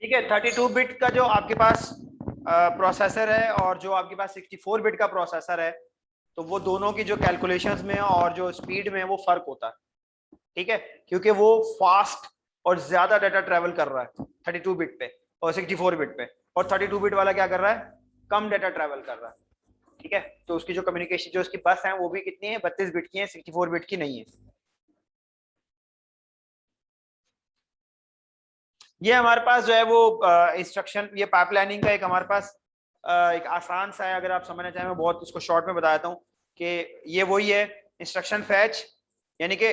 ठीक है, 32 बिट का जो आपके पास प्रोसेसर है और जो आपके पास 64 बिट का प्रोसेसर है, तो वो दोनों की जो कैलकुलेशंस में और जो स्पीड में वो फर्क होता है। ठीक है, क्योंकि वो फास्ट और ज्यादा डाटा ट्रेवल कर रहा है 32 बिट पे और 64 बिट पे, और 32 बिट वाला क्या कर रहा है, कम डाटा ट्रेवल कर रहा है। ठीक है, तो उसकी जो कम्युनिकेशन जो उसकी बस है वो भी कितनी है, 32 बिट की है, 64 बिट की नहीं है। ये हमारे पास जो है वो इंस्ट्रक्शन, ये पाइपलाइनिंग का एक हमारे पास एक आसान सा है, अगर आप समझना चाहें मैं बहुत इसको शॉर्ट में बता देता हूँ कि ये वही है इंस्ट्रक्शन फैच, यानी कि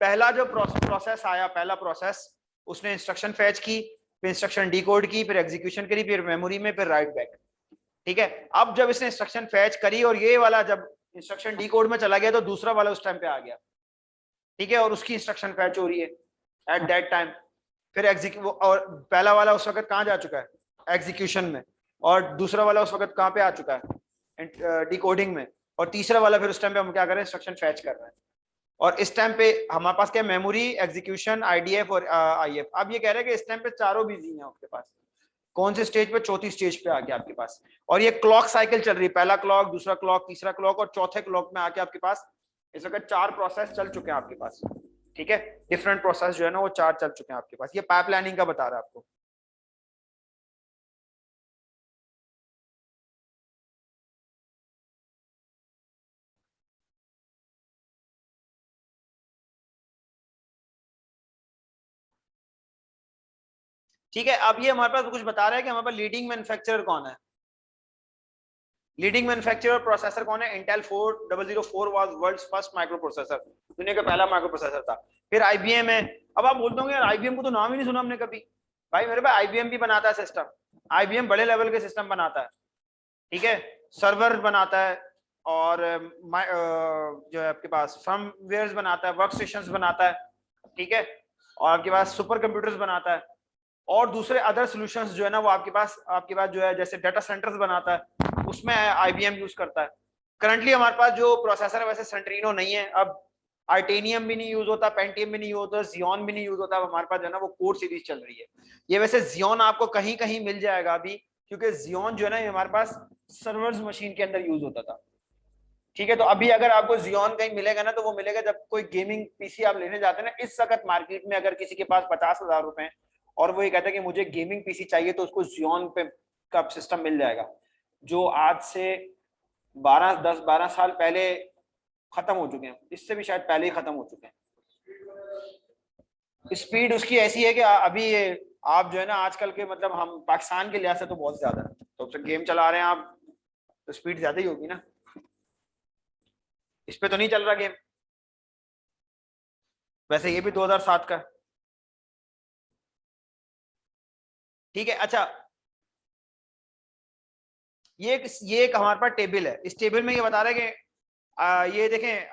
पहला जो प्रोसेस आया, पहला प्रोसेस उसने इंस्ट्रक्शन फैच की, फिर इंस्ट्रक्शन डिकोड की, फिर एग्जीक्यूशन करी, फिर मेमोरी में, फिर राइट बैक। ठीक है, अब जब इसने इंस्ट्रक्शन फैच करी और ये वाला जब इंस्ट्रक्शन डिकोड में चला गया तो दूसरा वाला उस टाइम पे आ गया। ठीक है, और उसकी इंस्ट्रक्शन फैच हो रही है एट दैट टाइम। फिर और पहला वाला उस वक्त कहाँ जा चुका है, एग्जीक्यूशन में, और दूसरा वाला उस वक्त कहाँ पे आ चुका है, डिकोडिंग में, और तीसरा वाला फिर उस टाइम पे हम क्या कर रहे हैं, इंस्ट्रक्शन फैच कर रहे हैं। और इस टाइम पे हमारे पास क्या, मेमोरी, एग्जीक्यूशन, आईडीएफ और आईएफ। अब ये कह रहे हैं कि इस टाइम पे चारों बिजी हैं आपके पास। कौन से स्टेज पे, चौथी स्टेज पे आके आपके पास, और ये क्लॉक साइकिल चल रही है, पहला क्लॉक, दूसरा क्लॉक, तीसरा क्लॉक, और चौथे क्लॉक में आके आपके पास इस वक्त 4 प्रोसेस चल चुके हैं आपके पास। ठीक है, डिफरेंट प्रोसेस जो है ना वो 4 चल चुके हैं आपके पास। ये पाइपलाइनिंग का बता रहा है आपको। ठीक है, अब ये हमारे पास कुछ बता रहा है कि हमारे पास लीडिंग मैन्युफैक्चरर कौन है। लीडिंग मैन्युफैक्चरर प्रोसेसर कौन है, Intel 4004 was world's first microprocessor, दुनिया का पहला माइक्रो प्रोसेसर था। फिर आईबीएम है। अब आप बोलते होंगे यार आईबीएम को तो नाम ही नहीं सुना हमने कभी। भाई मेरे पास आईबीएम भी बनाता है सिस्टम, आईबीएम बड़े लेवल के सिस्टम बनाता है। ठीक है, सर्वर बनाता है, और जो है आपके पास फर्मवेयर्स बनाता है, वर्क स्टेशंस बनाता है। ठीक है, और आपके पास सुपर कंप्यूटर्स बनाता है, और दूसरे अदर सॉल्यूशंस जो है ना वो आपके पास जो है जैसे डाटा सेंटर्स बनाता है, उसमें आईबीएम यूज करता है। करंटली हमारे पास जो प्रोसेसर है वैसे सेंट्रिनो नहीं है अब, आर्टेनियम भी नहीं यूज होता, पेंटियम भी नहीं यूज होता, जियोन भी नहीं यूज होता। हमारे पास जो है ना वो कोर सीरीज चल रही है। ये वैसे जियोन आपको कहीं कहीं मिल जाएगा अभी, क्योंकि जियोन जो है ना ये हमारे पास सर्वर्स मशीन के अंदर यूज होता था। ठीक है, तो अभी अगर आपको जियोन कहीं मिलेगा ना तो वो मिलेगा जब कोई गेमिंग पीसी आप लेने जाते हैं ना, इस वक्त मार्केट में अगर किसी के पास 50,000 रुपए और वो ये कहता है कि मुझे गेमिंग पीसी चाहिए, तो उसको जियोन पे का सिस्टम मिल जाएगा, जो आज से 12 साल पहले खत्म हो चुके हैं, इससे भी शायद पहले ही खत्म हो चुके हैं। स्पीड उसकी ऐसी है कि अभी ये आप जो है ना आजकल के मतलब हम पाकिस्तान के लिहाज से तो बहुत ज्यादा है, तो गेम चला रहे हैं आप तो स्पीड ज्यादा ही होगी ना। इस पे तो नहीं चल रहा गेम, वैसे ये भी 2007 का। ठीक है, अच्छा, ये एक हमारे पास टेबल है, इस टेबल में ये बता रहा है कि ये देखें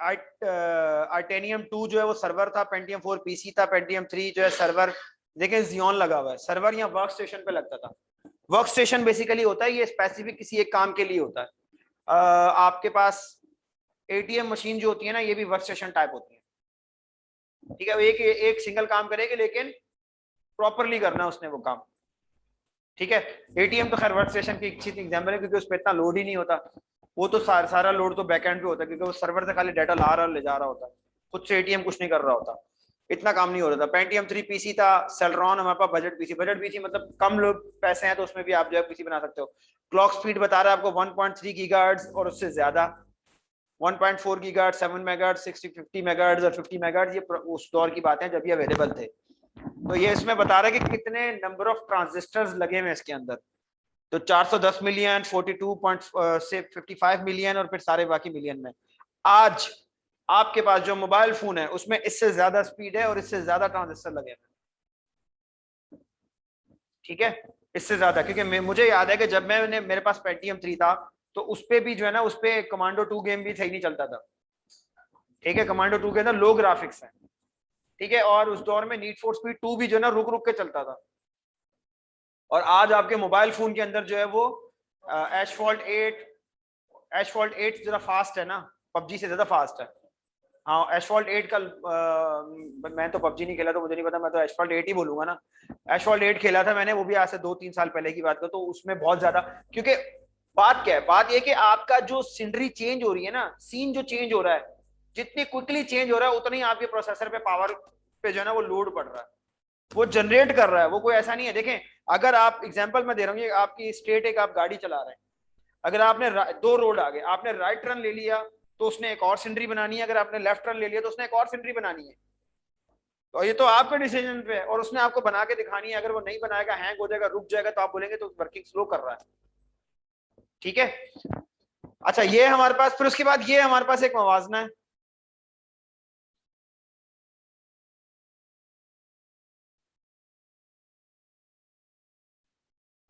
आर्टेनियम 2 जो है वो सर्वर था, पेंटियम 4 पीसी था, पेंटियम 3 जो है सर्वर। देखें जियोन लगा हुआ है, सर्वर या वर्क स्टेशन पे लगता था। वर्क स्टेशन बेसिकली होता है ये स्पेसिफिक किसी एक काम के लिए होता है। आपके पास एटीएम मशीन जो होती है ना ये भी वर्क स्टेशन टाइप होती है। ठीक है, एक एक सिंगल काम करेगी लेकिन प्रॉपरली करना उसने वो काम। ठीक है, एटीएम तो खैर वर्क स्टेशन की अच्छी एग्जाम्पल है क्योंकि उस पर इतना लोड ही नहीं होता। वो तो सारा लोड तो बैकएंड पे होता है क्योंकि वो सर्वर से खाली डाटा ला रहा और ले जा रहा होता है, खुद से एटीएम कुछ नहीं कर रहा होता, इतना काम नहीं हो रहा था। पेंटियम 3 पीसी था, सेलरॉन हमारे पास बजट पीसी मतलब कम लोग पैसे हैं तो उसमें भी आप जो है पीसी बना सकते हो। क्लॉक स्पीड बता रहा है आपको 1.3 गीगाहर्ट्ज और उससे ज्यादा, 1.4 गीगाहर्ट्ज, 7 मेगाहर्ट्ज, 60 50 मेगाहर्ट्ज और 50 मेगाहर्ट्ज, ये उस दौर की बातें जब ये अवेलेबल थे। तो ये इसमें बता रहा है कि कितने नंबर ऑफ ट्रांजिस्टर्स लगे हुए इसके अंदर, तो 410 मिलियन, 42 पॉइंट से 55 मिलियन और फिर सारे बाकी मिलियन में। आज आपके पास जो मोबाइल फोन है उसमें इससे ज्यादा स्पीड है और इससे ज्यादा ट्रांजिस्टर लगे हैं। ठीक है, इससे ज्यादा, क्योंकि मुझे याद है कि जब मैंने मेरे पास पेंटियम 3 था तो उस पे भी जो है ना उस पे कमांडो 2 गेम भी सही नहीं चलता था। ठीक है, कमांडो 2 के अंदर लो ग्राफिक्स है। ठीक है, और उस दौर में नीड फॉर स्पीड 2 भी जो है ना रुक रुक के चलता था। और आज आपके मोबाइल फोन के अंदर जो है वो एशफॉल्ट 8 जरा फास्ट है ना, पबजी से ज्यादा फास्ट है। हाँ एशफॉल्ट 8 का मैं तो पबजी नहीं खेला तो मुझे नहीं पता, मैं तो एशफॉल्ट 8 ही बोलूंगा ना। एशफॉल्ट 8 खेला था मैंने, वो भी आज से 2-3 साल पहले की बात कर, तो उसमें बहुत ज्यादा, क्योंकि बात क्या है, बात ये कि आपका जो सीनरी चेंज हो रही है ना, सीन जो चेंज हो रहा है, जितनी क्विकली चेंज हो रहा है उतनी आपके प्रोसेसर पे पावर पे जो है ना वो लोड पड़ रहा है, वो जनरेट कर रहा है। वो कोई ऐसा नहीं है, देखें अगर आप एग्जांपल मैं दे रहा हूँ, आपकी स्टेट एक आप गाड़ी चला रहे हैं, अगर आपने दो रोड आ गए, आपने राइट टर्न ले लिया तो उसने एक और सिनरी बनानी है, अगर आपने लेफ्ट टर्न ले लिया तो उसने एक और सिनरी बनानी है। तो ये तो आपके डिसीजन पे है, और उसने आपको बना के दिखानी है। अगर वो नहीं बनाएगा, हैंग हो जाएगा, रुक जाएगा, तो आप बोलेंगे तो वर्किंग स्लो कर रहा है। ठीक है, अच्छा ये हमारे पास, फिर उसके बाद ये हमारे पास एक मवाजना है।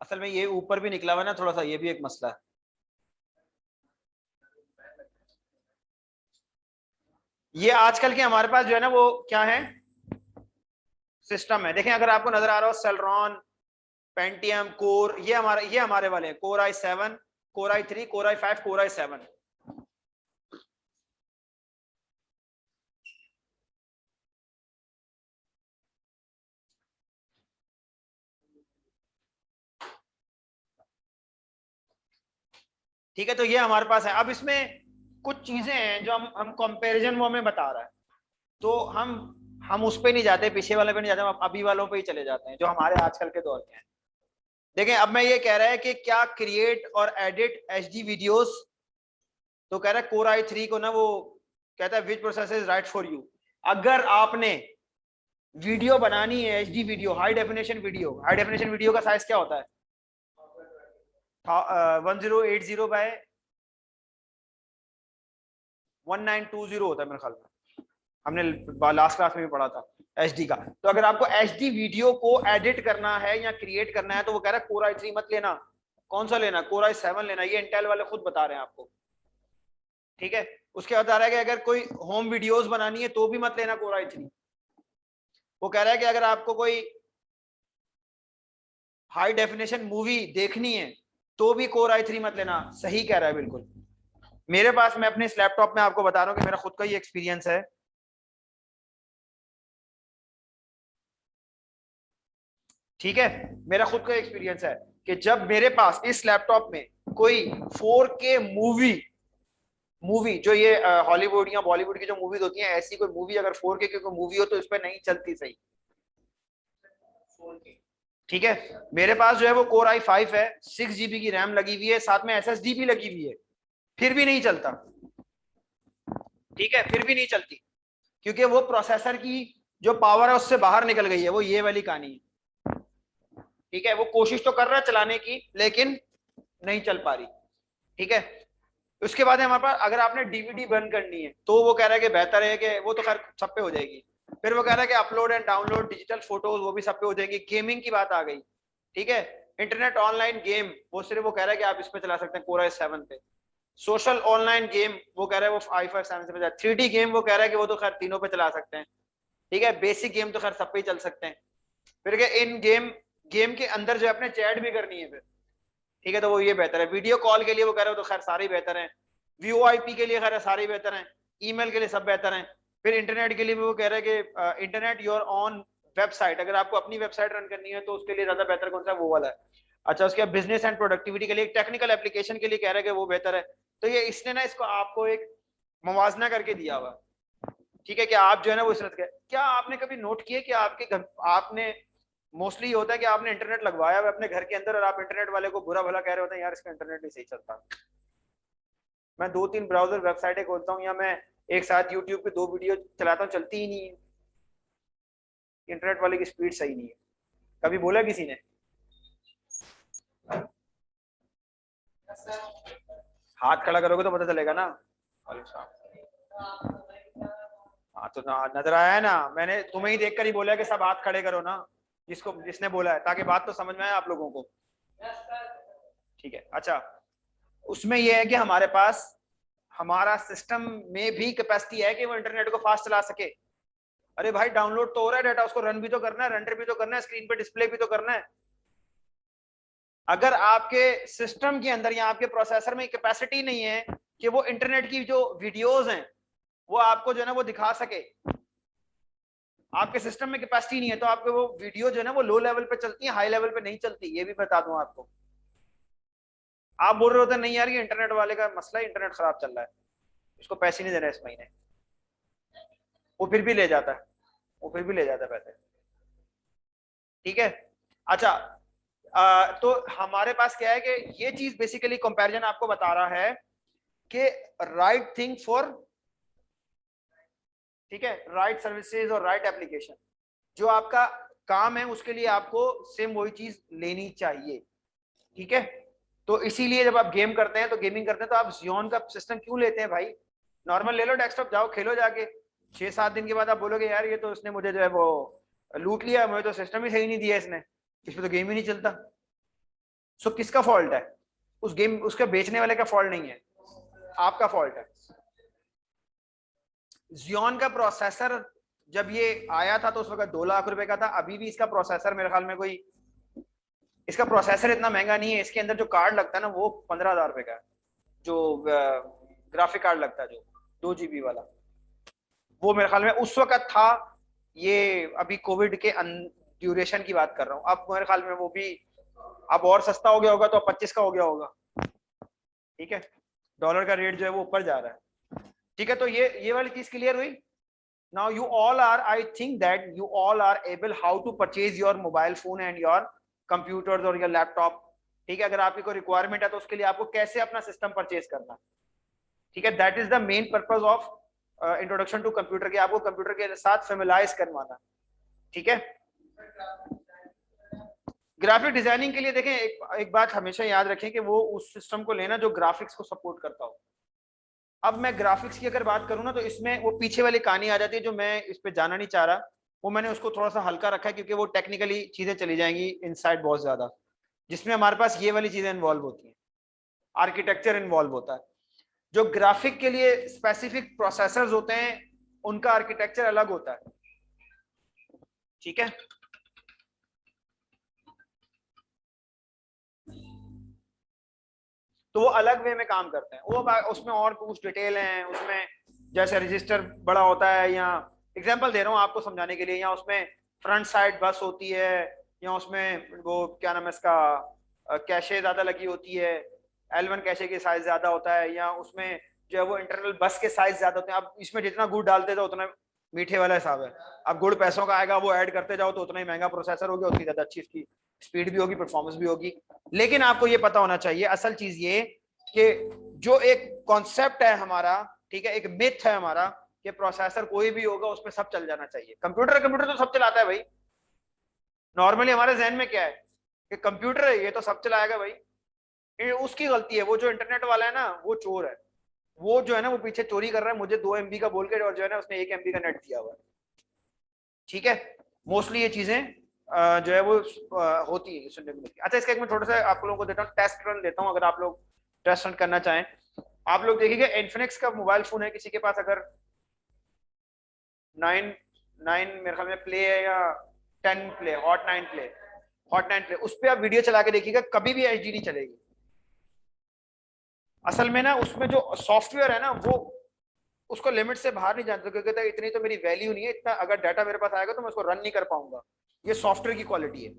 असल में ये ऊपर भी निकला हुआ है ना थोड़ा सा, ये भी एक मसला है। ये आजकल के हमारे पास जो है ना वो क्या है, सिस्टम है। देखें अगर आपको नजर आ रहा हो, सेलरॉन, पेंटियम, कोर, ये हमारे वाले हैं, core i7, core i3, core i5, core i7। ठीक है, तो ये हमारे पास है। अब इसमें कुछ चीजें हैं जो हम कंपैरिजन वो हमें बता रहा है, तो हम उस पे नहीं जाते, पीछे वाले पे नहीं जाते, हम अभी वालों पे ही चले जाते हैं जो हमारे आजकल के दौर के हैं। देखें अब मैं ये कह रहा है कि क्या क्रिएट और एडिट एचडी वीडियोस, तो कह रहा है कोर i3 को ना वो कहता है which process is right for you. अगर आपने वीडियो बनानी है, HD video, high definition video का साइज क्या होता है, 1080 बाय 1920 होता है मेरे ख्याल में, हमने लास्ट क्लास में भी पढ़ा था एचडी का। तो अगर आपको एचडी वीडियो को एडिट करना है या क्रिएट करना है, तो वो कह रहा है कोर i3 मत लेना, कौन सा लेना, कोर i7 लेना, ये इंटेल वाले खुद बता रहे हैं आपको। ठीक है, उसके बाद आ रहा है कि अगर कोई होम वीडियोस बनानी है तो भी मत लेना कोर i3। वो कह रहा है कि अगर आपको कोई हाई डेफिनेशन मूवी देखनी है तो भी कोर i3 मत लेना। सही कह रहा है बिल्कुल। मेरे पास, मैं अपने इस लैपटॉप में आपको बता रहा हूँ कि मेरा खुद का ही एक्सपीरियंस है। ठीक है, मेरा खुद का एक्सपीरियंस है कि जब मेरे पास इस लैपटॉप में कोई 4K मूवी मूवी जो ये हॉलीवुड या बॉलीवुड की जो मूवीज होती हैं, ऐसी कोई मूवी अगर 4K की कोई मूवी हो तो इस पर नहीं चलती सही। ठीक है, मेरे पास जो है वो कोर i5 है, 6 GB की रैम लगी हुई है, साथ में SSD भी लगी हुई है, फिर भी नहीं चलता। ठीक है, फिर भी नहीं चलती, क्योंकि वो प्रोसेसर की जो पावर है उससे बाहर निकल गई है, वो ये वाली कहानी है। ठीक है, वो कोशिश तो कर रहा है चलाने की लेकिन नहीं चल पा रही। ठीक है, उसके बाद है हमारे पास, अगर आपने डीवीडी बंद करनी है तो वो कह रहा है कि बेहतर है कि वो तो खैर सब पे हो जाएगी। फिर वो कह रहा है कि upload and download digital photos वो भी सब पे हो जाएगी। गेमिंग की बात आ गई। ठीक है, इंटरनेट ऑनलाइन गेम, वो सिर्फ वो कह रहा है कि आप इस पे चला सकते हैं कोर i7 पे। सोशल ऑनलाइन गेम वो कह रहा है वो i5 7 से 3D गेम वो कह रहा है कि वो तो खैर तीनों पे चला सकते हैं। ठीक है, बेसिक गेम तो खैर सब पे ही चल सकते हैं। फिर क्या इन गेम गेम के अंदर जो अपने चैट भी करनी है फिर, ठीक है, तो वो ये बेहतर है। वीडियो कॉल के लिए वो कह रहे हो तो खैर सारे बेहतर हैं। वीओआईपी के लिए खैर सारे बेहतर हैं। ईमेल के लिए सब बेहतर हैं। फिर इंटरनेट के लिए भी वो कह रहे हैं कि इंटरनेट योर ऑन वेबसाइट, अगर आपको अपनी वेबसाइट रन करनी है तो उसके लिए ज्यादा बेहतर कौन सा, वो वाला है। अच्छा, उसके बाद बिजनेस एंड प्रोडक्टिविटी के लिए, टेक्निकल एप्लीकेशन के लिए कह रहे हैं कि वो बेहतर है। तो ये इसने ना इसको आपको एक मवाजना करके दिया हुआ। ठीक है, कि आप जो है ना वो इस तरह के, क्या आपने कभी नोट किया कि आपके घर, आपने मोस्टली ये होता है कि आपने इंटरनेट लगवाया हुआ अपने घर के अंदर और आप इंटरनेट वाले को बुरा भला कह रहे होते हैं, यार इसका इंटरनेट नहीं सही चलता। मैं 2-3 ब्राउजर वेबसाइटें खोलता हूँ, या मैं एक साथ यूट्यूब पे 2 वीडियो चलाता हूँ, चलती ही नहीं है, इंटरनेट वाले की स्पीड सही नहीं है। कभी बोला किसी ने? हाथ खड़ा करोगे तो पता चलेगा ना। हाँ तो ना, नजर आया है ना, मैंने तुम्हें ही देखकर ही बोला कि सब हाथ खड़े करो ना, जिसने बोला है, ताकि बात तो समझ में आए आप लोगों को। ठीक है, अच्छा, उसमें यह है कि हमारे पास हमारा सिस्टम में भी कैपेसिटी है कि वो इंटरनेट को फास्ट चला सके। अरे भाई डाउनलोड तो हो रहा है डाटा, उसको रन भी तो करना है, रेंडर भी तो करना है, स्क्रीन पे डिस्प्ले भी तो करना है। अगर आपके सिस्टम के अंदर या आपके प्रोसेसर में कैपेसिटी नहीं है कि वो इंटरनेट की जो वीडियोस हैं वो आपको जो है ना वो दिखा सके। आपके सिस्टम में कैपेसिटी नहीं है तो आपके वो वीडियो जो है ना वो लो लेवल पे चलती है, हाई लेवल पे नहीं चलती, ये भी बता दूं आपको। आप बोल रहे होते नहीं यार ये इंटरनेट वाले का मसला है, इंटरनेट खराब चल रहा है, इसको पैसे नहीं दे रहे इस महीने, वो फिर भी ले जाता है, वो फिर भी ले जाता है पैसे। ठीक है। अच्छा, तो हमारे पास क्या है कि ये चीज बेसिकली कंपैरिजन आपको बता रहा है कि राइट थिंग फॉर, ठीक है, राइट सर्विसेज और राइट एप्लीकेशन, जो आपका काम है उसके लिए आपको सेम वही चीज लेनी चाहिए। ठीक है। तो इसीलिए जब आप गेम करते हैं तो गेमिंग करते हैं तो आप जियोन का सिस्टम क्यों लेते हैं भाई? नॉर्मल ले लो डेस्कटॉप, जाओ खेलो जाके, 6-7 दिन के बाद आप बोलोगे यार ये तो इसने मुझे जो है वो लूट लिया, मुझे तो सिस्टम ही सही नहीं दिया इसने, इसमें तो गेम ही नहीं चलता। सो किसका फॉल्ट है? उस गेम, उसके बेचने वाले का फॉल्ट नहीं है, आपका फॉल्ट है। जियोन का प्रोसेसर जब ये आया था तो उस वक्त 2 लाख रुपए का था, अभी भी इसका प्रोसेसर मेरे ख्याल में कोई, इसका प्रोसेसर इतना महंगा नहीं है, इसके अंदर जो कार्ड लगता है ना वो 15,000 रुपए का है, जो ग्राफिक कार्ड लगता है जो 2 GB वाला, वो मेरे ख्याल में उस वक्त था। ये अभी कोविड के ड्यूरेशन की बात कर रहा हूँ, अब मेरे ख्याल में वो भी अब और सस्ता हो गया होगा, तो 25 का हो गया होगा। ठीक है, डॉलर का रेट जो है वो ऊपर जा रहा है। ठीक है, तो ये वाली चीज क्लियर हुई। Now you all are, I think that you all are able how to purchase your mobile phone and your computers or your laptop। ठीक है, अगर आपकी कोई रिक्वायरमेंट है तो उसके लिए आपको कैसे अपना सिस्टम परचेज करना। ठीक है, that is the main purpose of introduction to computer, के आपको कंप्यूटर के साथ फेमिलाइज करवाना। ठीक है। ग्राफिक डिजाइनिंग के लिए देखें, एक बात हमेशा याद रखें कि वो उस सिस्टम को लेना जो ग्राफिक्स को सपोर्ट करता हो। अब मैं ग्राफिक्स की अगर बात करूं ना तो इसमें वो पीछे वाली कहानी आ जाती है, जो मैं इस पे जाना नहीं चाह रहा, वो मैंने उसको थोड़ा सा हल्का रखा है क्योंकि वो टेक्निकली चीजें चली जाएंगी इनसाइड बहुत ज्यादा, जिसमें हमारे पास ये वाली चीजें इन्वॉल्व होती हैं, आर्किटेक्चर इन्वॉल्व होता है। जो ग्राफिक के लिए स्पेसिफिक प्रोसेसर्स होते हैं उनका आर्किटेक्चर अलग होता है। ठीक है। तो वो अलग वे में काम करते हैं, वो उसमें और कुछ डिटेल हैं उसमें, जैसे रजिस्टर बड़ा होता है, या एग्जांपल दे रहा हूँ आपको समझाने के लिए, या उसमें फ्रंट साइड बस होती है, या उसमें वो क्या नाम है इसका, कैशे ज्यादा लगी होती है, L1 कैशे के साइज ज्यादा होता है, या उसमें जो है वो इंटरनल बस के साइज ज्यादा होते हैं। अब इसमें जितना गुड़ डालते जाओ उतना मीठे वाला हिसाब है। अब गुड़ पैसों का आएगा, वो ऐड करते जाओ तो उतना ही महंगा प्रोसेसर होगा, उतनी ज्यादा अच्छी इसकी स्पीड भी होगी, परफॉर्मेंस भी होगी। लेकिन आपको ये पता होना चाहिए असल चीज ये कि जो एक कॉन्सेप्ट है हमारा, ठीक है, एक मिथ है हमारा कि प्रोसेसर कोई भी होगा उसमें सब चल जाना चाहिए। कंप्यूटर कंप्यूटर तो सब चलाता है भाई। नॉर्मली हमारे जहन में क्या है कि कंप्यूटर है ये तो सब चलाएगा भाई, ये उसकी गलती है। वो जो इंटरनेट वाला है ना वो चोर है, वो जो है ना वो पीछे चोरी कर रहा है, मुझे 2 MB का बोल के, और जो है ना उसने 1 MB का नेट दिया हुआ है। ठीक है, मोस्टली ये चीजें जो है वो होती है, सुनने को मिलती है। अच्छा, इसका एक मैं थोड़ा सा आप लोगों को देता हूँ, टेस्ट रन देता हूँ, अगर आप लोग टेस्ट रन करना चाहें। आप लोग देखिएगा इन्फिनिक्स का मोबाइल फोन है किसी के पास, अगर 9 मेरे ख्याल में प्ले है, या 10 प्ले, हॉट 9 प्ले, उस पर आप वीडियो चला के देखिएगा, कभी भी एचडी नहीं चलेगी। असल में ना उसमें जो सॉफ्टवेयर है ना वो उसको लिमिट से बाहर नहीं जानते, क्योंकि कहता है इतनी तो मेरी वैल्यू नहीं है, इतना अगर डाटा मेरे पास आएगा तो मैं उसको रन नहीं कर पाऊंगा। ये सॉफ्टवेयर की क्वालिटी है।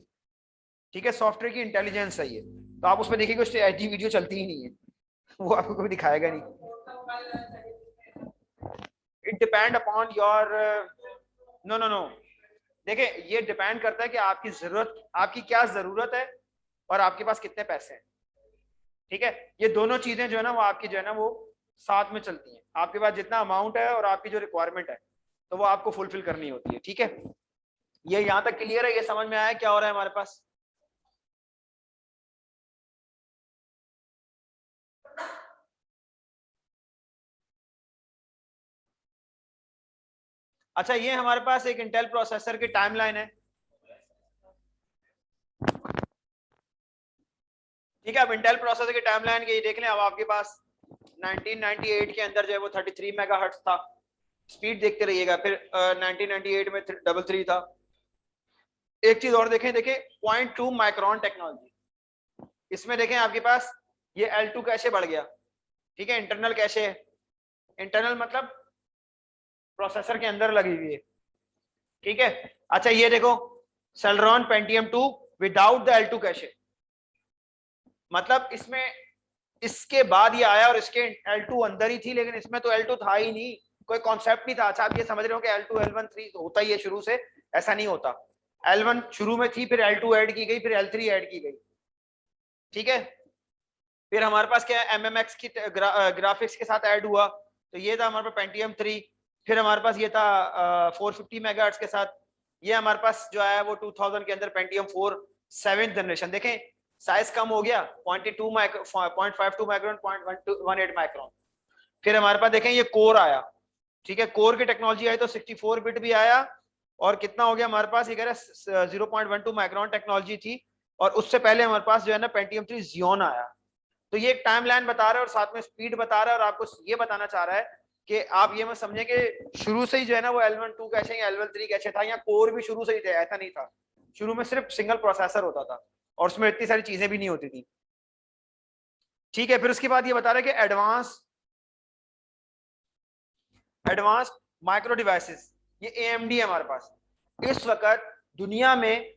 ठीक है, सॉफ्टवेयर की इंटेलिजेंस है ये। तो आप उसमें देखिएगा उससे एचडी वीडियो चलती ही नहीं है, वो आपको कभी दिखाएगा नहीं। It depend upon your, no no no, देखिए ये डिपेंड करता है कि आपकी जरूरत, आपकी क्या जरूरत है और आपके पास कितने पैसे हैं। ठीक है, ये दोनों चीजें जो है ना वो आपकी जो है ना वो साथ में चलती हैं। आपके पास जितना अमाउंट है और आपकी जो रिक्वायरमेंट है तो वो आपको फुलफिल करनी होती है। ठीक है, ये यहां तक क्लियर है? ये समझ में आया क्या हो रहा है हमारे पास? अच्छा, ये हमारे पास एक इंटेल प्रोसेसर की टाइमलाइन है। ठीक है, अब इंटेल प्रोसेसर की टाइमलाइन की देख लें। अब आपके पास 1998 के अंदर जो है वो 33 मेगाहर्ट्ज था, स्पीड देखते रहिएगा। फिर 1998 में 33 था। एक चीज और देखें, देखें 0.2 माइक्रोन टेक्नोलॉजी, इसमें देखें आपके पास ये L2 कैशे बढ़ गया। ठीक है, इंटरनल कैशे, इंटरनल मतलब प्रोसेसर के अंदर लगी हुई है, ठीक है। अच्छा ये देखो Celeron Pentium 2 without the L2 cache, मतलब इसमें इसके बाद ये आया और इसके L2 अंदर ही थी, लेकिन इसमें तो L2 था ही नहीं, कोई कॉन्सेप्ट नहीं था। अच्छा आप ये समझ रहे हो कि L2 L1 3 होता ही है शुरू से, ऐसा नहीं होता। L1 शुरू में थी, फिर L2 ऐड की गई, फिर L3 ऐड की गई, ठीक है। फिर हमारे पास क्या है, MMX की ग्राफिक्स के साथ ऐड हुआ, तो ये था हमारे पास पेंटियम 3। फिर हमारे पास ये था 450 मेगाहर्ट्ज के साथ, ये हमारे पास जो है वो 2000 के अंदर पेंटियम 4 7th जनरेशन। देखें साइज कम हो गया, 0.52 माइक्रोन 0.18 माइक्रोन। फिर हमारे पास देखें ये कोर आया, ठीक है, कोर की टेक्नोलॉजी आई तो 64 बिट भी आया, और कितना हो गया हमारे पास, ये कह रहा है 0.12 माइक्रोन टेक्नोलॉजी थी, और उससे पहले हमारे पास जो है ना पेंटियम 3 जियोन आया। तो ये एक टाइमलाइन बता रहा है और साथ में स्पीड बता रहा है, और आपको ये बताना चाह रहा है कि आप ये मत समझे कि शुरू से ही जो है ना वो L1 2 कैशे या L1 3 कैशे था, या कोर भी शुरू से ही थे, ऐसा नहीं था। शुरू में सिर्फ सिंगल प्रोसेसर होता था और उसमें इतनी सारी चीजें भी नहीं होती थी, ठीक है। फिर उसके बाद ये बता रहा है कि एडवांस माइक्रो डिवाइसेस, ये AMD है हमारे पास इस वक्त दुनिया में।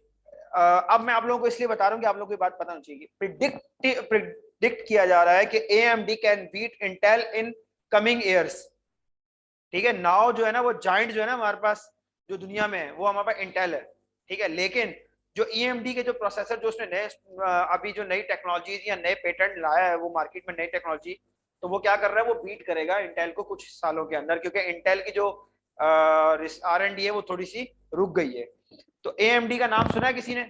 अब मैं आप लोगों को इसलिए बता रहा हूँ कि आप लोगों को ये बात पता होनी चाहिए। प्रिडिक्ट किया जा रहा है कि AMD can beat Intel in coming years, ठीक है। नाउ जो है ना वो जाइंट जो है ना हमारे पास जो दुनिया में है वो हमारे पास इंटेल है, ठीक है। लेकिन जो AMD के जो प्रोसेसर जो उसने नए अभी जो नई टेक्नोलॉजीज या नए पेटेंट लाया है वो मार्केट में नई टेक्नोलॉजी, तो वो क्या कर रहा है, वो बीट करेगा इंटेल को कुछ सालों के अंदर, क्योंकि इंटेल की जो R&D है वो थोड़ी सी रुक गई है। तो AMD का नाम सुना है किसी ने,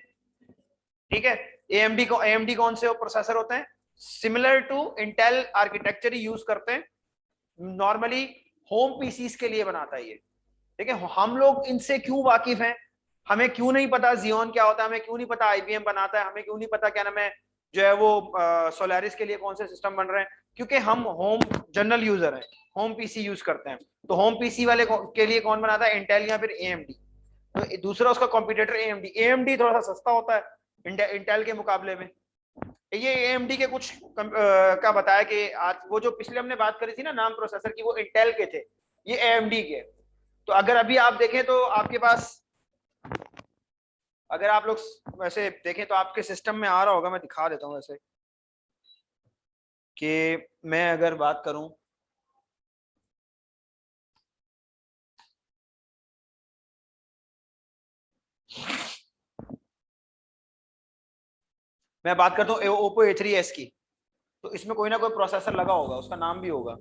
ठीक है। AMD कौन से वो प्रोसेसर होते हैं, सिमिलर टू इंटेल आर्किटेक्चर ही यूज करते हैं, नॉर्मली होम पीसीस के लिए बनाता है ये, ठीक है। हम लोग इनसे क्यों वाकिफ हैं, हमें क्यों नहीं पता जियोन क्या होता है, हमें क्यों नहीं पता IBM बनाता है, हमें क्यों नहीं पता क्या नाम है जो है वो सोलारिस के लिए कौन से सिस्टम बन रहे हैं, क्योंकि हम होम जनरल यूजर हैं, होम पीसी यूज करते हैं। तो होम पीसी वाले के लिए कौन बनाता है, इंटेल या फिर AMD। तो दूसरा उसका कॉम्पिटिटर AMD थोड़ा सा सस्ता होता है इंटेल के मुकाबले में। ये AMD के कुछ का बताया कि आज वो जो पिछले हमने बात करी थी ना नाम प्रोसेसर की, वो इंटेल के थे, ये AMD के। तो अगर अभी आप देखें तो आपके पास, अगर आप लोग वैसे देखें तो आपके सिस्टम में आ रहा होगा, मैं दिखा देता हूँ वैसे कि मैं अगर बात करूं, मैं बात करता हूँ Oppo A3s की, तो इसमें कोई ना कोई प्रोसेसर लगा होगा, उसका नाम भी होगा,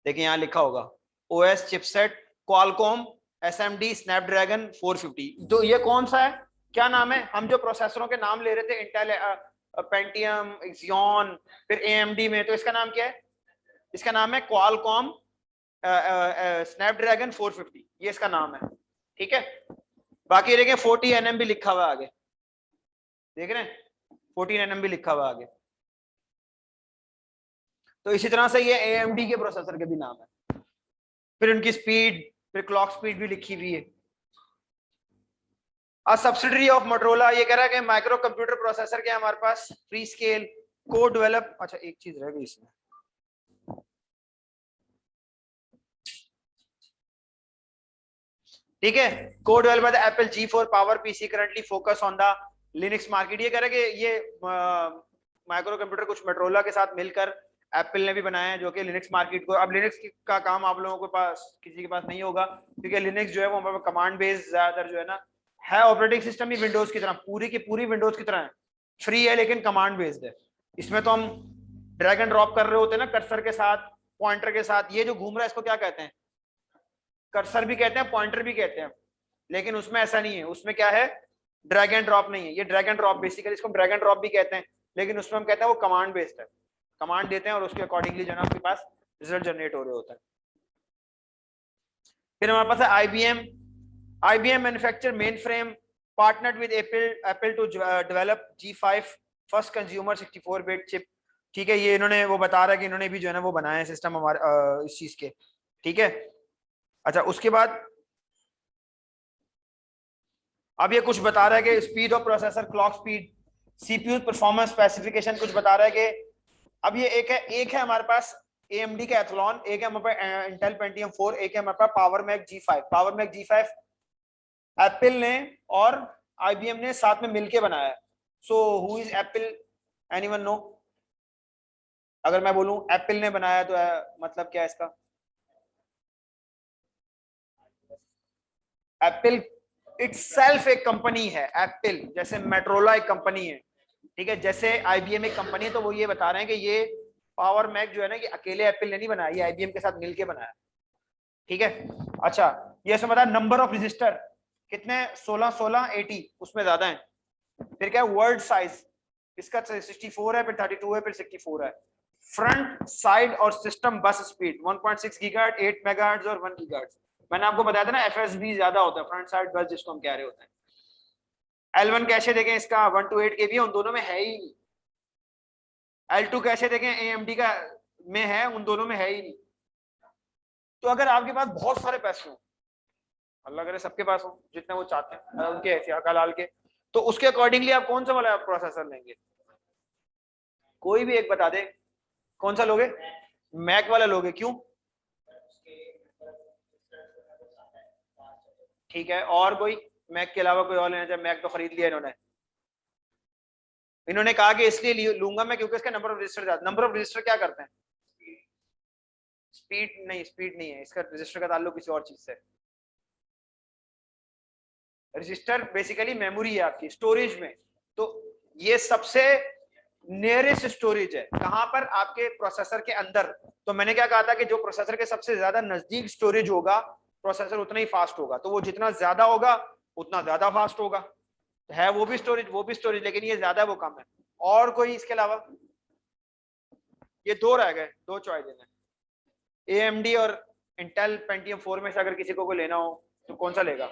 देखिए यहाँ लिखा होगा OS chipset Qualcomm SMD Snapdragon 450। तो ये कौन सा है, क्या नाम है, हम जो प्रोसेसरों के नाम ले रहे थे इंटेल पेंटियम एक्सियन फिर AMD में, तो इसका नाम क्या है, इसका नाम है क्वालकॉम स्नैपड्रैगन 450, ये इसका नाम है, ठीक है। बाकी देखें 40nm भी लिखा हुआ आगे, देख रहे हैं 14nm भी लिखा हुआ आगे। तो इसी तरह से ये AMD के प्रोसेसर के भी नाम है, फिर उनकी स्पीड, फिर क्लॉक स्पीड भी लिखी हुई है। सब्सिडरी ऑफ मोटरोला, ये कह रहा है कि माइक्रो कंप्यूटर प्रोसेसर के हमारे पास फ्री स्केल को डेवलप। अच्छा एक चीज रह गई इसमें, ठीक है, को develop by the Apple G4 power PC currently focus on the Linux market. ये कह रहा है कि ये माइक्रो कंप्यूटर कुछ मोटरोला के साथ मिलकर एप्पल ने भी बनाया है, जो कि लिनक्स मार्केट को, अब लिनक्स का काम आप लोगों के पास किसी के पास नहीं होगा, क्योंकि लिनक्स जो है वो कमांड बेस्ड ज्यादातर जो है ना है, ऑपरेटिंग सिस्टम ही विंडोज की तरह, पूरी की पूरी विंडोज की तरह है, फ्री है लेकिन कमांड बेस्ड है। इसमें तो हम ड्रैग एंड ड्रॉप कर रहे होते हैं ना कर्सर के साथ, पॉइंटर के साथ, ये जो घूम रहा है इसको क्या कहते हैं, कर्सर भी कहते हैं, पॉइंटर भी कहते हैं, लेकिन उसमें ऐसा नहीं है, उसमें क्या है, ड्रैग एंड ड्रॉप नहीं है, ये ड्रैग एंड ड्रॉप बेसिकली, इसको ड्रैग एंड ड्रॉप भी कहते हैं, लेकिन उसमें हम कहते हैं वो कमांड बेस्ड है, कमांड देते हैं और उसके अकॉर्डिंगली जो है आपके पास रिजल्ट जनरेट हो रहे होते हैं। फिर हमारे पास है IBM manufacture mainframe partnered with Apple to develop G5 first consumer 64 bit chip, ठीक है। ये इन्होंने वो बता रहा है कि इन्होंने भी जो है ना वो बनाया है सिस्टम हमारे इस चीज के, ठीक है। अच्छा उसके बाद अब ये कुछ बता रहा है कि speed of processor, clock speed, CPU performance specification कुछ बता रहा है कि अब ये एक है हमारे पास AMD का एथलॉन, एक है हमारे पास इंटेल पेंटियम 4, एक है हमारे पास power Mac G5। Power Mac G5 Apple ने और IBM ने साथ में मिलके बनाया है। So who is Apple, anyone know? अगर मैं बोलूं एप्पल ने बनाया तो मतलब क्या है इसका? एप्पल इटसेल्फ एक कंपनी है। एप्पल जैसे मेट्रोला एक कंपनी है, ठीक है, जैसे IBM एक कंपनी है, तो वो ये बता रहे हैं कि ये पावर मैक जो है ना, कि अकेले एप्पल ने नहीं बनाया, ये IBM के साथ मिलके बनाया, ठीक है। अच्छा, ये समझ रहा, नंबर ऑफ रजिस्टर कितने? 16 16 80, उसमें ज्यादा है। फिर क्या है? वर्ड साइज इसका 64 है, फिर 32 है, फिर 64 है। फ्रंट साइड और सिस्टम बस स्पीड 1.6 गीगाहर्ट्ज, 8 मेगाहर्ट्ज और 1 गीगाहर्ट्ज। मैंने आपको बताया था ना, FSB ज्यादा होता है, फ्रंट साइड बस जिसको हम कह रहे होते हैं। L1 कैशे देखें इसका 1 to 8 KB, उन दोनों में है ही नहीं। L2 कैशे देखें AMD का में है, उन दोनों में है ही नहीं। तो अगर आपके पास बहुत सारे पैसे हो, अल्लाह करे सबके पास हो, जितने वो चाहते हैं उनके ऐसे हलाल के, तो उसके अकॉर्डिंगली आप कौन सा वाला प्रोसेसर लेंगे? कोई भी एक बता दे, कौन सा लोगे? मैक वाला लोगे, क्यों? ठीक है, और कोई मैक के अलावा कोई और लेना चाहे? मैक तो खरीद लिया इन्होंने। इन्होंने कहा कि इसलिए लूंगा मैं क्योंकि इसका नंबर ऑफ रजिस्टर ज्यादा। नंबर ऑफ रजिस्टर क्या करते हैं? स्पीड नहीं, स्पीड नहीं है इसका, रजिस्टर का ताल्लुक किसी और चीज से। रजिस्टर बेसिकली मेमोरी है आपकी, स्टोरेज में। तो ये सबसे नियरेस्ट स्टोरेज है कहां पर? आपके प्रोसेसर के अंदर। तो मैंने क्या कहा था कि जो प्रोसेसर के सबसे ज्यादा नजदीक स्टोरेज होगा, प्रोसेसर उतना ही फास्ट होगा। तो वो जितना ज्यादा होगा उतना ज्यादा फास्ट होगा। तो है वो भी स्टोरेज, वो भी स्टोरेज, लेकिन ये ज्यादा वो कम है। और कोई इसके अलावा? ये दो रह गए, दो चॉइस है। AMD और इंटेल पेंटियम 4 में से अगर किसी को लेना हो तो कौन सा लेगा?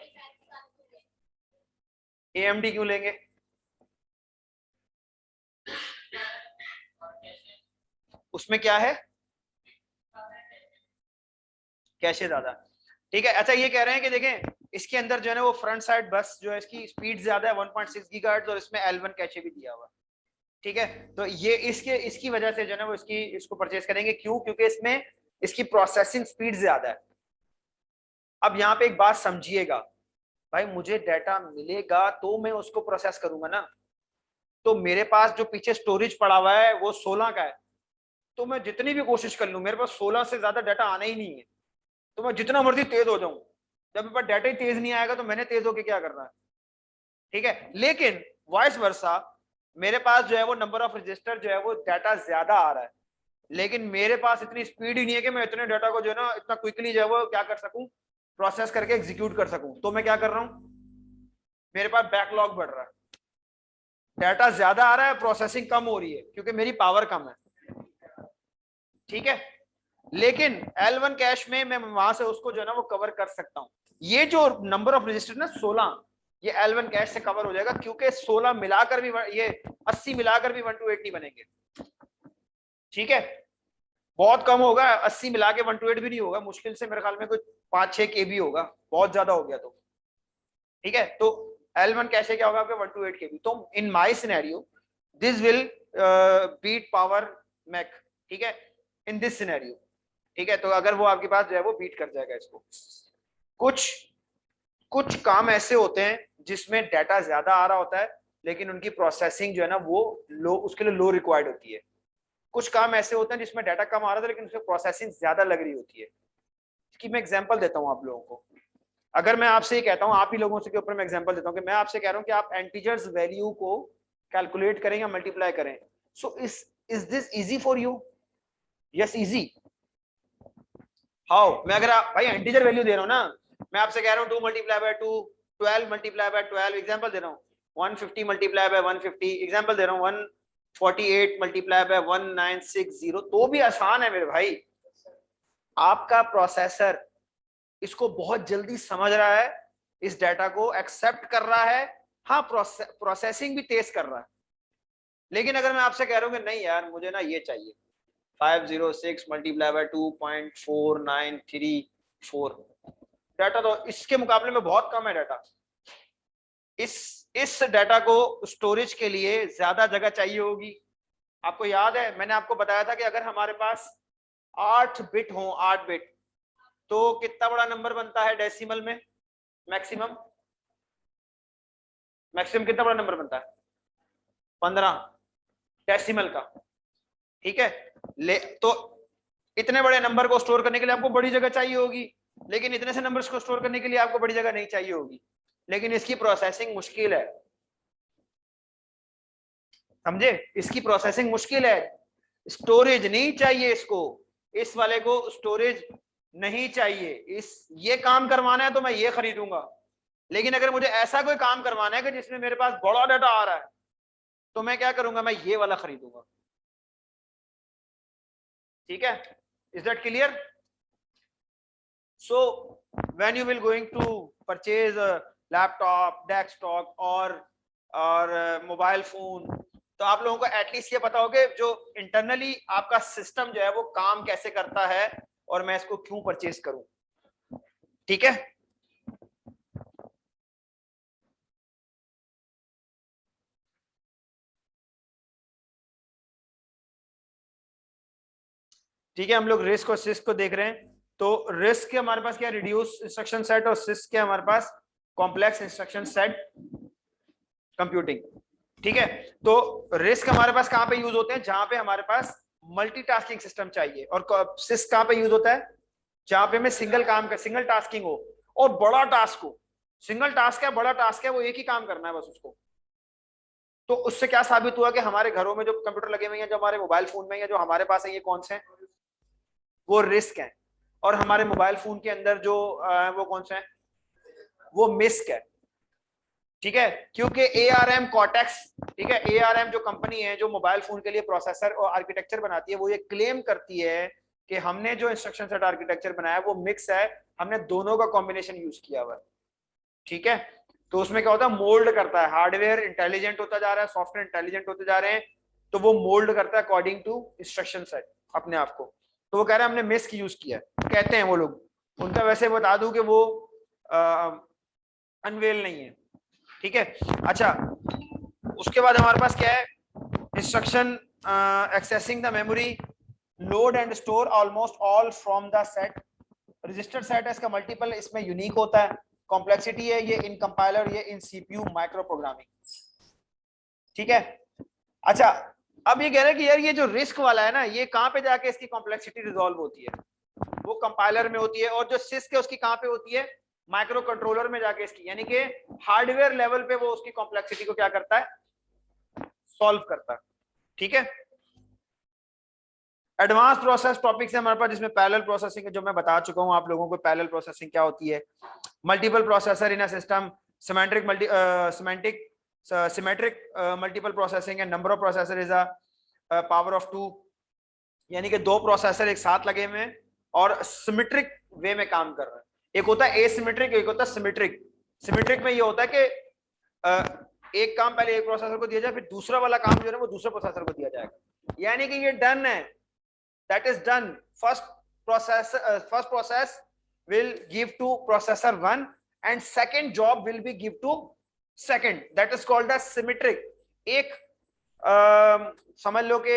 AMD क्यों लेंगे? उसमें क्या है? कैशे ज्यादा, ठीक है। अच्छा, ये कह रहे हैं कि देखें इसके अंदर जो है ना वो फ्रंट साइड बस जो है इसकी स्पीड ज्यादा है 1.6 गीगाहर्ट्ज, और इसमें L1 कैशे भी दिया हुआ है, ठीक है। तो ये इसकी वजह से जो है ना वो इसको परचेज करेंगे। क्यों? क्योंकि इसमें इसकी प्रोसेसिंग स्पीड ज्यादा है। अब यहाँ पे एक बात समझिएगा भाई, मुझे डाटा मिलेगा तो मैं उसको प्रोसेस करूंगा ना। तो मेरे पास जो पीछे स्टोरेज पड़ा हुआ है वो 16 का है, तो मैं जितनी भी कोशिश कर लूं मेरे पास 16 से ज्यादा डाटा आना ही नहीं है। तो मैं जितना मर्जी तेज हो जाऊं, जब मेरे पास डाटा ही तेज नहीं आएगा तो मैंने तेज होके क्या करना है, ठीक है। लेकिन वाइस वर्सा, मेरे पास जो है वो नंबर ऑफ रजिस्टर जो है वो डाटा ज्यादा आ रहा है, लेकिन मेरे पास इतनी स्पीड ही नहीं है कि मैं इतने डाटा को जो है ना इतना क्विकली जो है वो क्या कर सकूं, प्रोसेस करके एग्जीक्यूट कर सकूं। तो मैं क्या कर रहा हूं, मेरे पास बैकलॉग बढ़ रहा है, डाटा ज्यादा आ रहा है, प्रोसेसिंग कम हो रही है क्योंकि मेरी पावर कम है, ठीक है। लेकिन L1 कैश में मैं वहां से उसको जो है ना वो कवर कर सकता हूं। ये जो नंबर ऑफ रजिस्टर ना 16, ये L1 कैश से कवर हो जाएगा, क्योंकि 16 मिलाकर भी ये 80 मिलाकर भी 1 to 8 नहीं बनेंगे, ठीक है। बहुत कम होगा, 80 मिला के 1 to 8 भी नहीं होगा, मुश्किल से मेरे ख्याल में कोई 5-6 KB होगा, बहुत ज्यादा हो गया तो, ठीक है। तो L1 कैशे क्या होगा आपके 1 to 8 KB। तो in my scenario this will beat power Mac, ठीक है, इन दिस सिनेरियो, ठीक है। तो अगर वो आपके पास जो है वो बीट कर जाएगा इसको। कुछ कुछ काम ऐसे होते हैं जिसमें डाटा ज्यादा आ रहा होता है लेकिन उनकी प्रोसेसिंग जो है ना वो लो, उसके लिए लो रिक्वायर्ड होती है। कुछ काम ऐसे होते हैं जिसमें डाटा कम आ रहा था लेकिन उसकी प्रोसेसिंग ज्यादा लग रही होती है। इसकी मैं एग्जांपल देता हूं आप लोगों को। अगर मैं आपसे ये कहता हूं, आप ही लोगों से के ऊपर मैं एग्जांपल देता हूं कि मैं आपसे कह रहा हूं कि आप इंटीजर्स वैल्यू को कैलकुलेट करें या मल्टीप्लाई करें, so is this easy for you? Yes, easy. How? मैं अगर आप भाई इंटीजर वैल्यू दे रहा हूं ना, मैं आपसे कह रहा हूं 2 multiply by 2, 12 multiply by 12, example दे रहा हूं 150 मल्टीप्लाई बाय 150, एग्जांपल दे रहा हूं 148 मल्टीप्लाई बाय 1960, तो भी आसान है मेरे भाई। आपका प्रोसेसर इसको बहुत जल्दी समझ रहा है, इस डाटा को एक्सेप्ट कर रहा है, हाँ प्रोसेसिंग भी तेज कर रहा है। लेकिन अगर मैं आपसे कह रहा हूं कि नहीं यार मुझे ना ये चाहिए 506 मल्टीप्लाई बाय 2.4934, डाटा तो इसके मुकाबले में बहुत कम है डाटा। इस डाटा को स्टोरेज के लिए ज्यादा जगह चाहिए होगी। आपको याद है मैंने आपको बताया था कि अगर हमारे पास 8 बिट हो, 8 बिट, तो कितना बड़ा नंबर बनता है डेसिमल में? मैक्सिमम मैक्सिमम कितना बड़ा नंबर बनता है? 15 डेसिमल का। ठीक है, ले तो इतने बड़े नंबर को स्टोर करने के लिए आपको बड़ी जगह चाहिए होगी, लेकिन इतने से नंबर्स को स्टोर करने के लिए आपको बड़ी जगह नहीं चाहिए होगी, लेकिन इसकी प्रोसेसिंग मुश्किल है, समझे? इसकी प्रोसेसिंग मुश्किल है, स्टोरेज नहीं चाहिए इसको, इस वाले को स्टोरेज नहीं चाहिए। ये काम करवाना है तो मैं ये खरीदूंगा, लेकिन अगर मुझे ऐसा कोई काम करवाना है कि जिसमें मेरे पास बड़ा डाटा आ रहा है, तो मैं क्या करूंगा? मैं ये वाला खरीदूंगा। ठीक है, is that clear? So when you will going to purchase laptop, desktop और मोबाइल फोन, तो आप लोगों को एटलीस्ट ये पता हो कि जो इंटरनली आपका सिस्टम जो है वो काम कैसे करता है और मैं इसको क्यों परचेज करूं। ठीक है, ठीक है, हम लोग रिस्क और सिस्क को देख रहे हैं। तो रिस्क के हमारे पास क्या, रिड्यूस इंस्ट्रक्शन सेट, और सिस्क के हमारे पास कॉम्प्लेक्स इंस्ट्रक्शन सेट कंप्यूटिंग। ठीक है, तो रिस्क हमारे पास कहां पे यूज होते हैं? जहां पे हमारे पास मल्टीटास्किंग सिस्टम चाहिए, और सिस्क कहां पे यूज होता है? जहां पे मैं सिंगल काम कर, सिंगल टास्किंग हो और बड़ा टास्क हो। सिंगल टास्क है, बड़ा टास्क है, वो एक ही काम करना है बस उसको। तो उससे क्या साबित हुआ कि हमारे घरों में जो कंप्यूटर लगे हुए हैं, जो हमारे मोबाइल फोन में, या जो हमारे पास है, ये कौन से हैं? वो रिस्क हैं। और हमारे मोबाइल फोन के अंदर जो वो कौन से हैं? वो मिस्क है। ठीक है, क्योंकि ARM कॉर्टेक्स, ठीक है, ARM जो कंपनी है जो मोबाइल फोन के लिए प्रोसेसर और आर्किटेक्चर बनाती है, वो ये क्लेम करती है कि हमने जो इंस्ट्रक्शन सेट आर्किटेक्चर बनाया वो मिक्स है, हमने दोनों का कॉम्बिनेशन यूज किया हुआ है। ठीक है, तो उसमें क्या होता है? मोल्ड करता है, हार्डवेयर इंटेलिजेंट होता जा रहा है, सॉफ्टवेयर इंटेलिजेंट होते जा रहे हैं, तो वो मोल्ड करता है अकॉर्डिंग टू इंस्ट्रक्शन सेट अपने आप को। तो वो कह रहे हैं हमने मिस्क यूज किया है, कहते हैं वो लोग। उनका वैसे बता दूं कि वो अनवेल नहीं है। ठीक है, अच्छा, उसके बाद हमारे पास क्या है? Instruction accessing the memory, load and store almost all from the set. Register set है इसका मल्टीपल, इसमें यूनिक होता है। कॉम्प्लेक्सिटी है ये इन कंपाइलर, ये इन CPU माइक्रो प्रोग्रामिंग। ठीक है, अच्छा, अब ये कह रहे हैं कि यार ये जो रिस्क वाला है ना, ये कहां पे जाके इसकी कॉम्प्लेक्सिटी रिजॉल्व होती है? वो कंपाइलर में होती है। और जो सिस्क है उसकी कहां पे होती है? माइक्रो कंट्रोलर में जाके इसकी, यानी कि हार्डवेयर लेवल पे वो उसकी कॉम्प्लेक्सिटी को क्या करता है? सॉल्व करता है। ठीक है, एडवांस प्रोसेस टॉपिक्स है हमारे पास, जिसमें पैरेलल प्रोसेसिंग, जो मैं बता चुका हूं आप लोगों को पैरेलल प्रोसेसिंग क्या होती है। Multiple processor in a system, symmetric multiple processing है, number of processor is a power of 2, यानी कि 2 प्रोसेसर एक साथ लगे हुए हैं और सिमेट्रिक वे में काम कर रहे हैं। एक होता है एसिमेट्रिक, एक होता है सिमेट्रिक। सिमेट्रिक में ये होता है कि एक काम पहले एक प्रोसेसर को दिया जाए, फिर दूसरा वाला काम जो है वो दूसरे प्रोसेसर को दिया जाएगा, यानी कि ये डन है, that is done. First process will give to processor 1 and second job will be give to second, that is called as symmetric. एक समझ लो कि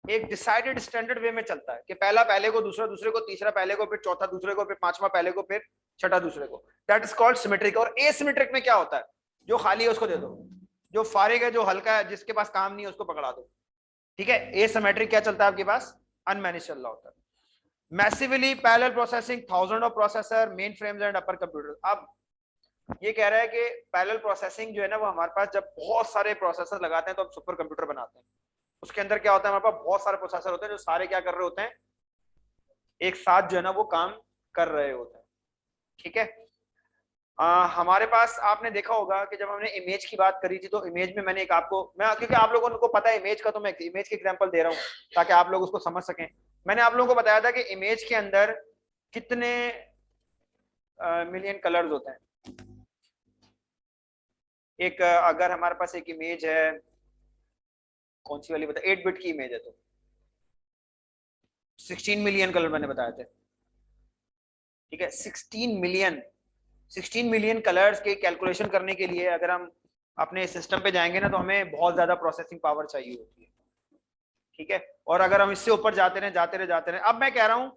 एक डिसाइडेड स्टैंडर्ड वे में चलता है कि पहला पहले को, दूसरा दूसरे को, तीसरा पहले को, फिर चौथा दूसरे को, फिर पांचवा पहले को, फिर छठा दूसरे को। That is called symmetric. और एसिमेट्रिक में क्या होता है? जो खाली है उसको दे दो, जो फारिग है, जो हल्का है, जिसके पास काम नहीं है उसको पकड़ा दो। ठीक है, एसिमेट्रिक क्या चलता है आपके पास? अनमैनेज चल रहा होता है। Massively parallel processing, thousand of processor, main frames and upper computer. अब ये कह रहा है कि पैरेलल प्रोसेसिंग जो है ना, वो हमारे पास जब बहुत सारे प्रोसेसर लगाते हैं तो हम सुपर कंप्यूटर बनाते हैं। उसके अंदर क्या होता है? हमारे पास बहुत सारे प्रोसेसर होते हैं जो सारे क्या कर रहे होते हैं? एक साथ जो है ना वो काम कर रहे होते हैं। ठीक है, हमारे पास आपने देखा होगा कि जब हमने इमेज की बात करी थी, तो इमेज में मैंने एक आपको, मैं क्योंकि आप लोगों को पता है इमेज का, तो मैं इमेज की एग्जांपल दे रहा हूं ताकि आप लोग उसको समझ सकें। मैंने आप लोगों को बताया था कि इमेज के अंदर कितने मिलियन कलर्स होते हैं। एक अगर हमारे पास एक इमेज है, कौन सी वाली बता, 8 बिट की इमेज है, तो 16 मिलियन कलर मैंने बताए थे। ठीक है, 16 मिलियन कलर्स के कैलकुलेशन करने के लिए अगर हम अपने सिस्टम पे जाएंगे ना, तो हमें बहुत ज्यादा प्रोसेसिंग पावर चाहिए होती है। ठीक है। और अगर हम इससे ऊपर जाते रहे, अब मैं कह रहा हूं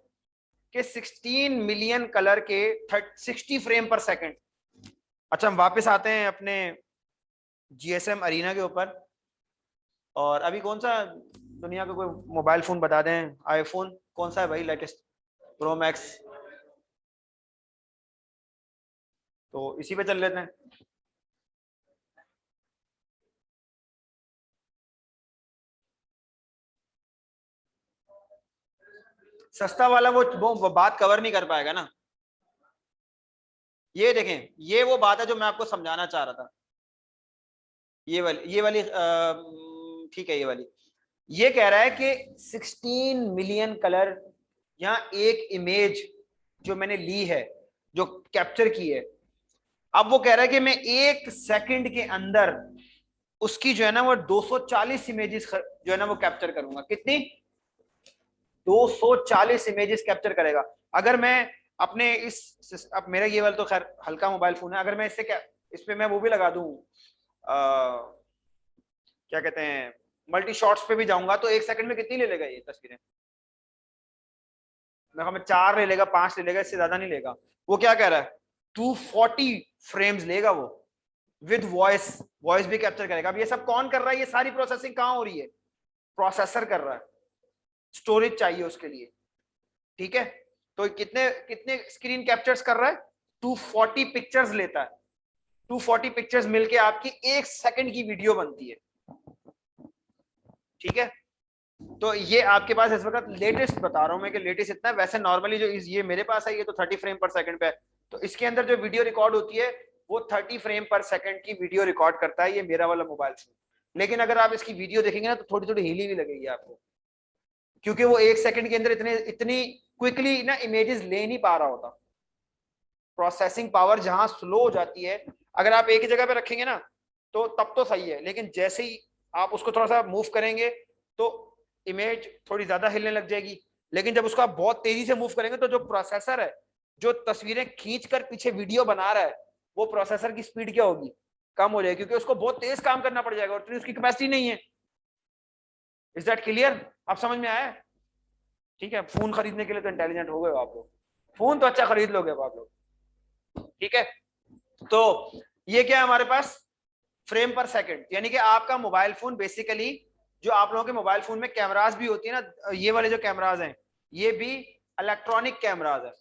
कि 16 मिलियन कलर के 60 फ्रेम पर सेकंड। अच्छा, हम वापस आते हैं अपने जीएसएम अरीना के ऊपर। और अभी कौन सा दुनिया का कोई मोबाइल फोन बता दें, आईफोन कौन सा है भाई लेटेस्ट? प्रो मैक्स, तो इसी पे चल लेते हैं। सस्ता वाला वो बात कवर नहीं कर पाएगा ना। ये देखें, ये वो बात है जो मैं आपको समझाना चाह रहा था। ये वाली ठीक है, ये वाली ये कह रहा है कि 16 मिलियन कलर या एक इमेज जो मैंने ली है, जो कैप्चर की है, अब वो कह रहा है कि मैं 1 सेकंड के अंदर उसकी जो है ना वो 240 इमेजेस जो है ना वो कैप्चर करूंगा। कितनी? 240 इमेजेस कैप्चर करेगा। अगर मैं अपने अब मेरा ये वाला तो खैर हल्का मोबाइल फोन है, अगर मैं इस पे मैं वो भी लगा दूं, क्या कहते हैं, मल्टी शॉट्स पे भी जाऊंगा, तो 1 सेकंड में कितनी ले लेगा ये तस्वीरें? मैं 4 ले लेगा, 5 ले लेगा, इससे ज्यादा नहीं लेगा। वो क्या कह रहा है, 240 फ्रेम्स लेगा वो, विद वॉइस भी कैप्चर करेगा। अब ये सब कौन कर रहा है? ये सारी प्रोसेसिंग कहां हो रही है? प्रोसेसर कर रहा है, स्टोरेज चाहिए उसके लिए, ठीक है। तो कितने कितने स्क्रीन कैप्चर्स कर रहा है? 240 पिक्चर्स लेता है। 240 पिक्चर्स मिलके आपकी 1 सेकंड की वीडियो बनती है, ठीक है। तो ये आपके पास इस वक्त लेटेस्ट बता रहा हूं मैं कि लेटेस्ट इतना है। वैसे नॉर्मली जो ये मेरे पास है ये तो 30 फ्रेम पर सेकंड पे है, तो इसके अंदर जो वीडियो रिकॉर्ड होती है वो 30 फ्रेम पर सेकंड की वीडियो रिकॉर्ड करता है, ये मेरा वाला मोबाइल फोन। लेकिन अगर आप इसकी वीडियो देखेंगे ना तो थोड़ी थोड़ी हिली भी लगेगी आपको, क्योंकि वो 1 सेकंड के अंदर इतनी क्विकली ना इमेजेस ले नहीं पा रहा होता। प्रोसेसिंग पावर जहां स्लो हो जाती है, अगर आप एक ही जगह पे रखेंगे ना तो तब तो सही है, लेकिन जैसे ही आप उसको थोड़ा सा मूव करेंगे तो इमेज थोड़ी ज्यादा हिलने लग जाएगी। लेकिन जब उसको आप बहुत तेजी से मूव करेंगे तो जो प्रोसेसर है, जो तस्वीरें खींच कर पीछे वीडियो बना रहा है, वो प्रोसेसर की स्पीड क्या होगी? कम हो जाएगी, क्योंकि उसको बहुत तेज काम करना पड़ जाएगा और उतनी उसकी कैपेसिटी नहीं है। Is that clear? आप समझ में आया? ठीक है, फोन खरीदने के लिए तो इंटेलिजेंट हो गए आप लोग, फोन तो अच्छा खरीद लोगे आप लोग, ठीक है। तो ये क्या है हमारे पास? फ्रेम पर सेकंड, यानी कि आपका मोबाइल फोन बेसिकली, जो आप लोगों के मोबाइल फोन में कैमरास भी होती है ना, ये वाले जो कैमरास हैं ये भी इलेक्ट्रॉनिक कैमरास है,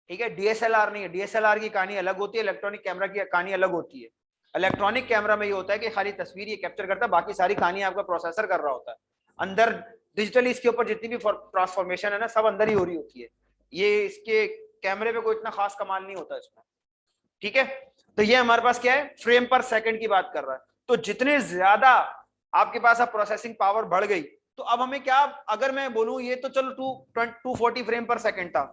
ठीक है। डीएसएलआर नहीं है, डीएसएलआर की कहानी अलग होती है, इलेक्ट्रॉनिक कैमरा की कहानी अलग होती है। इलेक्ट्रॉनिक कैमरा में ये होता है कि खाली तस्वीर ये कैप्चर करता है, बाकी सारी कहानी आपका प्रोसेसर कर रहा होता है अंदर। डिजिटली इसके ऊपर जितनी भी ट्रांसफॉर्मेशन है ना, सब अंदर ही हो रही होती है। ये इसके कैमरे पे कोई इतना खास कमाल नहीं होता इसमें, ठीक है। तो ये हमारे पास क्या है? फ्रेम पर सेकंड की बात कर रहा है। तो जितने ज्यादा आपके पास अब प्रोसेसिंग पावर बढ़ गई, तो अब हमें क्या, अगर मैं बोलूं ये तो चलो 240 फ्रेम पर सेकंड था,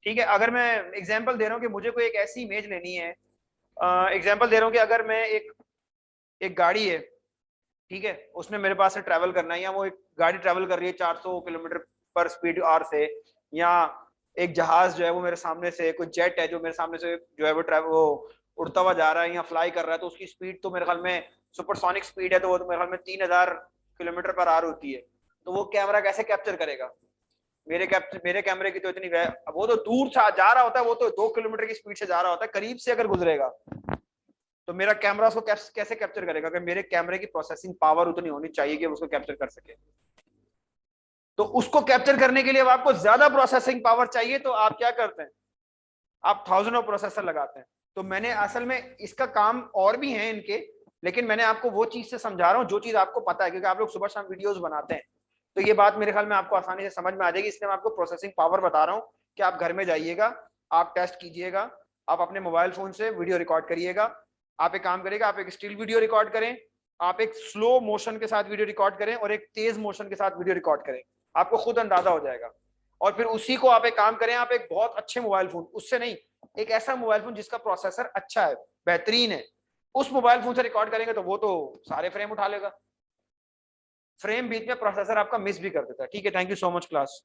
ठीक है। अगर मैं एग्जांपल दे रहा हूं कि मुझे कोई एक ऐसी इमेज लेनी है, एग्जांपल दे रहा हूं कि अगर मैं एक गाड़ी है, ठीक है, उसने मेरे पास से ट्रैवल करना है, या वो एक गाड़ी ट्रैवल कर रही है 400 किलोमीटर पर स्पीड आवर से, या एक जहाज जो है वो मेरे सामने से, कोई जेट है जो मेरे सामने से जो है वो उड़ता हुआ जा रहा है या फ्लाई कर रहा है, तो उसकी स्पीड तो मेरे ख्याल में सुपरसोनिक स्पीड है, तो वो तो मेरे ख्याल में 3000 किलोमीटर पर आवर होती है। तो वो कैमरा कैसे कैप्चर करेगा? मेरे कैमरे की तो इतनी, वो तो दूर से जा रहा होता है, वो तो 2 किलोमीटर की स्पीड से जा रहा होता है, करीब से अगर गुजरेगा तो मेरा कैमरा उसको कैसे कैप्चर करेगा? कि मेरे कैमरे की प्रोसेसिंग पावर उतनी होनी चाहिए कि उसको कैप्चर कर सके। तो उसको कैप्चर करने के लिए आपको ज्यादा प्रोसेसिंग पावर चाहिए, तो आप क्या करते हैं? आप 1000 ऑफ प्रोसेसर लगाते हैं। तो मैंने असल में इसका काम और भी है इनके, लेकिन मैंने आपको वो चीज से समझा रहा हूँ जो चीज आपको पता है, क्योंकि आप लोग सुबह शाम वीडियोस बनाते हैं, तो ये बात मेरे ख्याल में आपको आसानी से समझ में आ जाएगी। इसलिए मैं आपको प्रोसेसिंग पावर बता रहा हूँ कि आप घर में जाइएगा, आप टेस्ट कीजिएगा, आप अपने मोबाइल फोन से वीडियो रिकॉर्ड करिएगा। आप एक काम करिएगा, आप एक स्टिल वीडियो रिकॉर्ड करें, आप एक स्लो मोशन के साथ वीडियो रिकॉर्ड करें और एक तेज मोशन के साथ वीडियो रिकॉर्ड करें, आपको खुद अंदाजा हो जाएगा। और फिर उसी को आप एक काम करें, आप एक बहुत अच्छे मोबाइल फोन, उससे नहीं, एक ऐसा मोबाइल फोन जिसका प्रोसेसर अच्छा है, बेहतरीन है, उस मोबाइल फोन से रिकॉर्ड करेंगे तो वो तो सारे फ्रेम उठा लेगा। फ्रेम बीच में प्रोसेसर आपका मिस भी कर देता है, ठीक है। Thank you so much class.